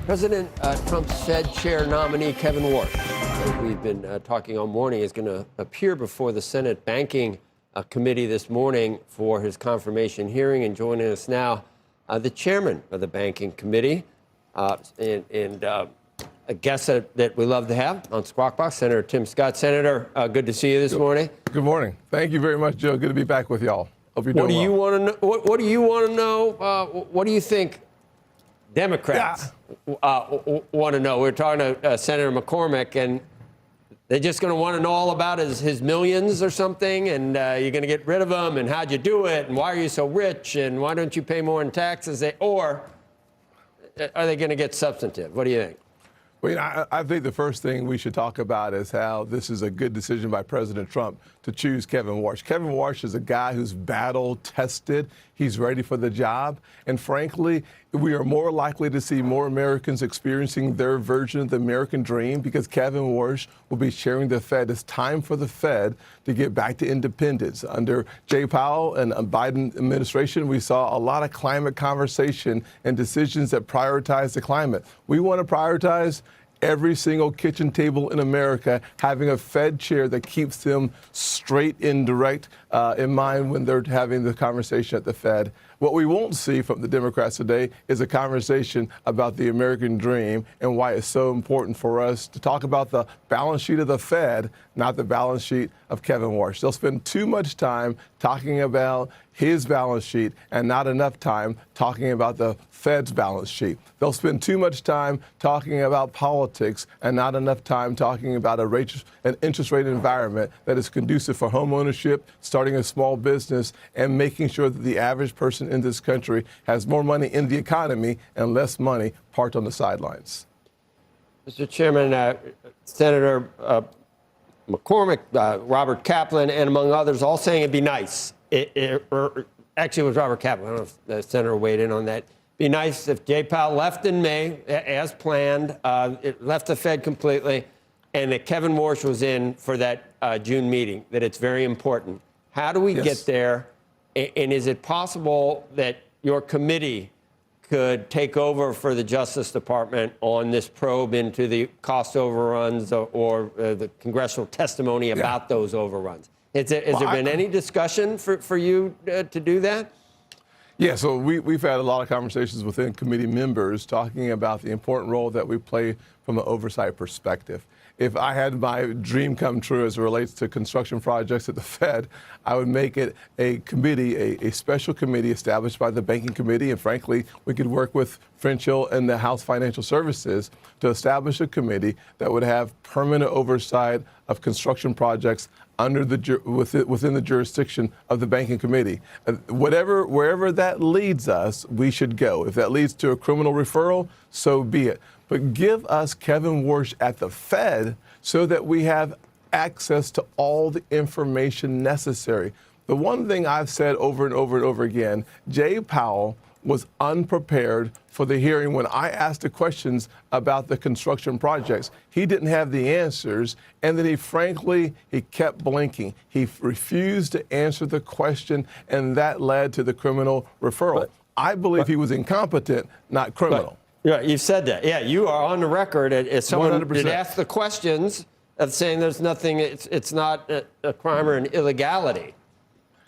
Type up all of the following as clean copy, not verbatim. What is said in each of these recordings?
President Trump's Fed Chair nominee, Kevin Warsh, as we've been talking all morning, is going to appear before the Senate Banking Committee this morning for his confirmation hearing. And joining us now, the chairman of the Banking Committee, and a guest that we love to have on Squawk Box, Senator Tim Scott. Senator, good to see you this morning. Good morning. Thank you very much, Joe. Good to be back with y'all. Hope you're doing well. What do you want to know? What do you think Democrats want to know? We're talking to Senator McCormick, and they're just going to want to know all about his millions or something, and you're going to get rid of them, and how'd you do it, and why are you so rich, and why don't you pay more in taxes? Or are they going to get substantive? What do you think? Well, I think the first thing we should talk about is how this is a good decision by President Trump to choose Kevin Warsh. Kevin Warsh is a guy who's battle-tested. He's ready for the job. And frankly, we are more likely to see more Americans experiencing their version of the American dream because Kevin Warsh will be chairing the Fed. It's time for the Fed to get back to independence. Under Jay Powell and Biden administration, we saw a lot of climate conversation and decisions that prioritize the climate. We want to prioritize every single kitchen table in America having a Fed chair that keeps them straight and direct in mind when they're having the conversation at the Fed. What we won't see from the Democrats today is a conversation about the American dream and why it's so important for us to talk about the balance sheet of the Fed, not the balance sheet of Kevin Warsh. They'll spend too much time talking about his balance sheet and not enough time talking about the Fed's balance sheet. They'll spend too much time talking about politics and not enough time talking about an interest rate environment that is conducive for home ownership, starting a small business, and making sure that the average person in this country has more money in the economy and less money parked on the sidelines. Mr. Chairman, Senator McCormick, Robert Kaplan, and among others, all saying it'd be nice. Actually, it was Robert Kaplan. I don't know if the senator weighed in on that. It'd be nice if Jay Powell left in May, as planned, it left the Fed completely, and that Kevin Warsh was in for that June meeting, that it's very important. How do we get there? And is it possible that your committee could take over for the Justice Department on this probe into the cost overruns or the congressional testimony about those overruns? Has there been any discussion for you to do that? Yeah, so we've had a lot of conversations within committee members talking about the important role that we play from an oversight perspective. If I had my dream come true as it relates to construction projects at the Fed, I would make it a committee, a special committee established by the Banking Committee. And frankly, we could work with French Hill and the House Financial Services to establish a committee that would have permanent oversight of construction projects under within the jurisdiction of the Banking Committee. Wherever that leads us, we should go. If that leads to a criminal referral, so be it. But give us Kevin Warsh at the Fed so that we have access to all the information necessary. The one thing I've said over and over and over again, Jay Powell was unprepared for the hearing when I asked the questions about the construction projects. He didn't have the answers, and then he kept blinking. He refused to answer the question, and that led to the criminal referral. I believe he was incompetent, not criminal. Yeah, you've said that. Yeah, you are on the record as someone 100%. that asked the questions of saying there's nothing, it's not a crime or an illegality.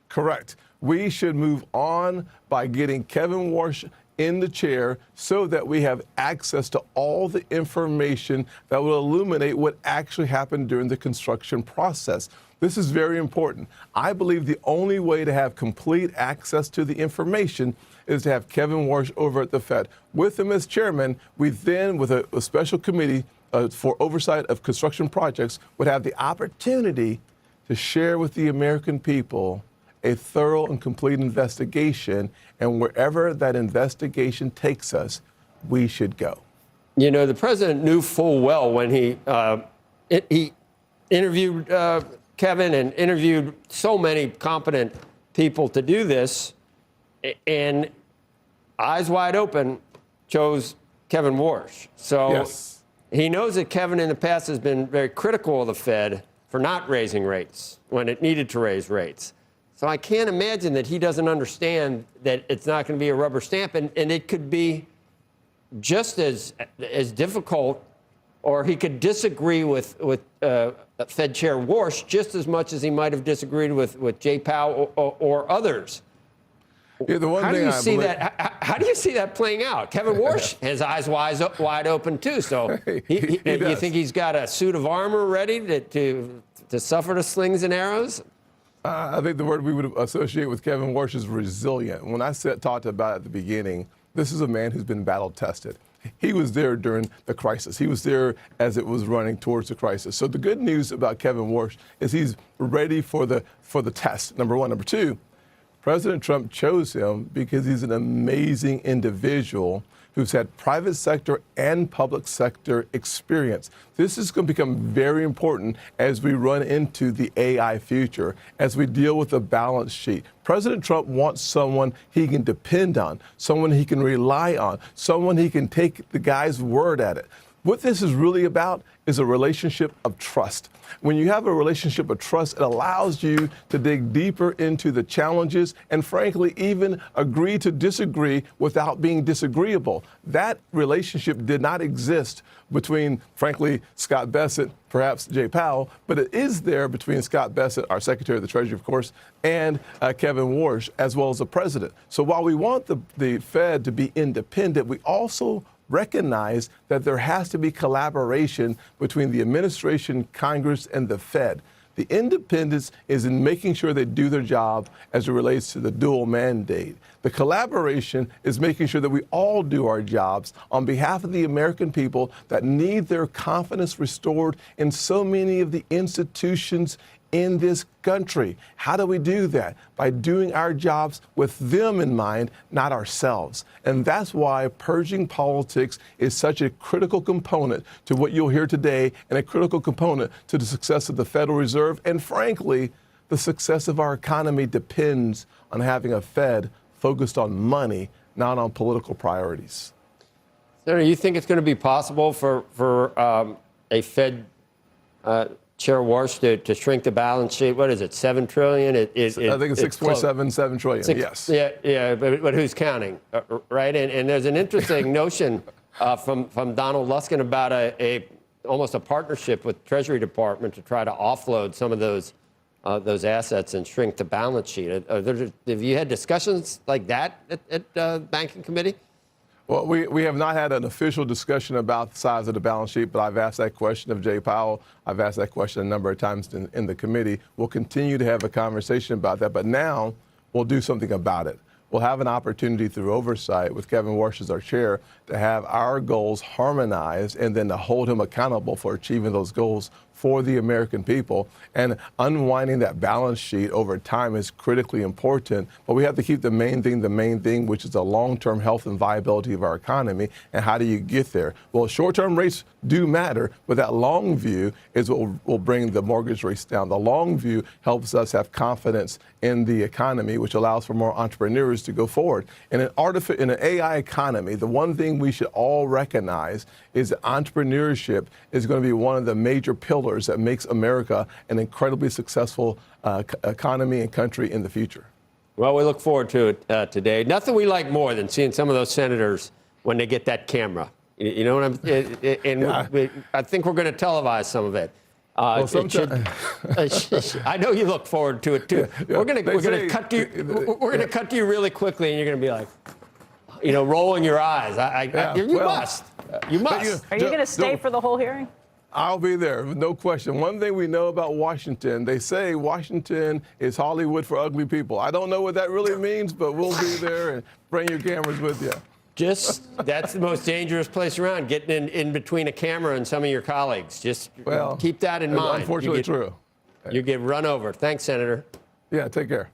Correct. We should move on by getting Kevin Warsh in the chair so that we have access to all the information that will illuminate what actually happened during the construction process. This is very important. I believe the only way to have complete access to the information is to have Kevin Warsh over at the Fed. With him as chairman, we then, with a special committee for oversight of construction projects, would have the opportunity to share with the American people a thorough and complete investigation, and wherever that investigation takes us, we should go. You know, the president knew full well when he interviewed Kevin and interviewed so many competent people to do this, and eyes wide open chose Kevin Warsh. So he knows that Kevin in the past has been very critical of the Fed for not raising rates when it needed to raise rates. So I can't imagine that he doesn't understand that it's not going to be a rubber stamp, and it could be just as difficult, or he could disagree with Fed Chair Warsh just as much as he might have disagreed with Jay Powell or others. Yeah, the one How do thing you I see believe- that? How do you see that playing out? Kevin Warsh, his eyes wide open too. So, He you does. think he's got a suit of armor ready to suffer the slings and arrows? I think the word we would associate with Kevin Warsh is resilient. When I talked about it at the beginning, this is a man who's been battle tested. He was there during the crisis. He was there as it was running towards the crisis. So the good news about Kevin Warsh is he's ready for the test. Number one. Number two, President Trump chose him because he's an amazing individual who's had private sector and public sector experience. This is going to become very important as we run into the AI future, as we deal with the balance sheet. President Trump wants someone he can depend on, someone he can rely on, someone he can take the guy's word at it. What this is really about is a relationship of trust. When you have a relationship of trust, it allows you to dig deeper into the challenges and, frankly, even agree to disagree without being disagreeable. That relationship did not exist between, frankly, Scott Bessent, perhaps Jay Powell, but it is there between Scott Bessent, our Secretary of the Treasury, of course, and Kevin Warsh, as well as the president. So while we want the Fed to be independent, we also recognize that there has to be collaboration between the administration, Congress, and the Fed. The independence is in making sure they do their job as it relates to the dual mandate. The collaboration is making sure that we all do our jobs on behalf of the American people that need their confidence restored in so many of the institutions in this country. How do we do that? By doing our jobs with them in mind, not ourselves. And that's why purging politics is such a critical component to what you'll hear today and a critical component to the success of the Federal Reserve. And frankly, the success of our economy depends on having a Fed focused on money, not on political priorities. Senator, you think it's going to be possible for a Fed Chair Warsh to shrink the balance sheet? What is it, $7 trillion? I think it's 6.77 trillion. Yes. Yeah, but who's counting, right? And there's an interesting notion from Donald Luskin about almost a partnership with Treasury Department to try to offload some of those assets and shrink the balance sheet. Have you had discussions like that at the Banking Committee? Well, we have not had an official discussion about the size of the balance sheet, but I've asked that question of Jay Powell. I've asked that question a number of times in the committee. We'll continue to have a conversation about that, but now we'll do something about it. We'll have an opportunity through Oversight with Kevin Warsh as our chair to have our goals harmonized and then to hold him accountable for achieving those goals for the American people. And unwinding that balance sheet over time is critically important, but we have to keep the main thing, which is the long-term health and viability of our economy. And how do you get there? Well, short-term rates do matter, but that long view is what will bring the mortgage rates down. The long view helps us have confidence in the economy, which allows for more entrepreneurs to go forward. In an AI economy, the one thing we should all recognize is that entrepreneurship is going to be one of the major pillars that makes America an incredibly successful economy and country in the future. Well, we look forward to it today. Nothing we like more than seeing some of those senators when they get that camera. You know what I think we're going to televise some of it. Well, I know you look forward to it too. Yeah. We're going to cut to you really quickly, and you're going to be like, rolling your eyes. You must. Are you going to stay for the whole hearing? I'll be there, no question. One thing we know about Washington, they say Washington is Hollywood for ugly people. I don't know what that really means, but we'll be there and bring your cameras with you. That's the most dangerous place around, getting in between a camera and some of your colleagues. Just keep that in mind. Unfortunately true. You get run over. Thanks, Senator. Yeah, take care.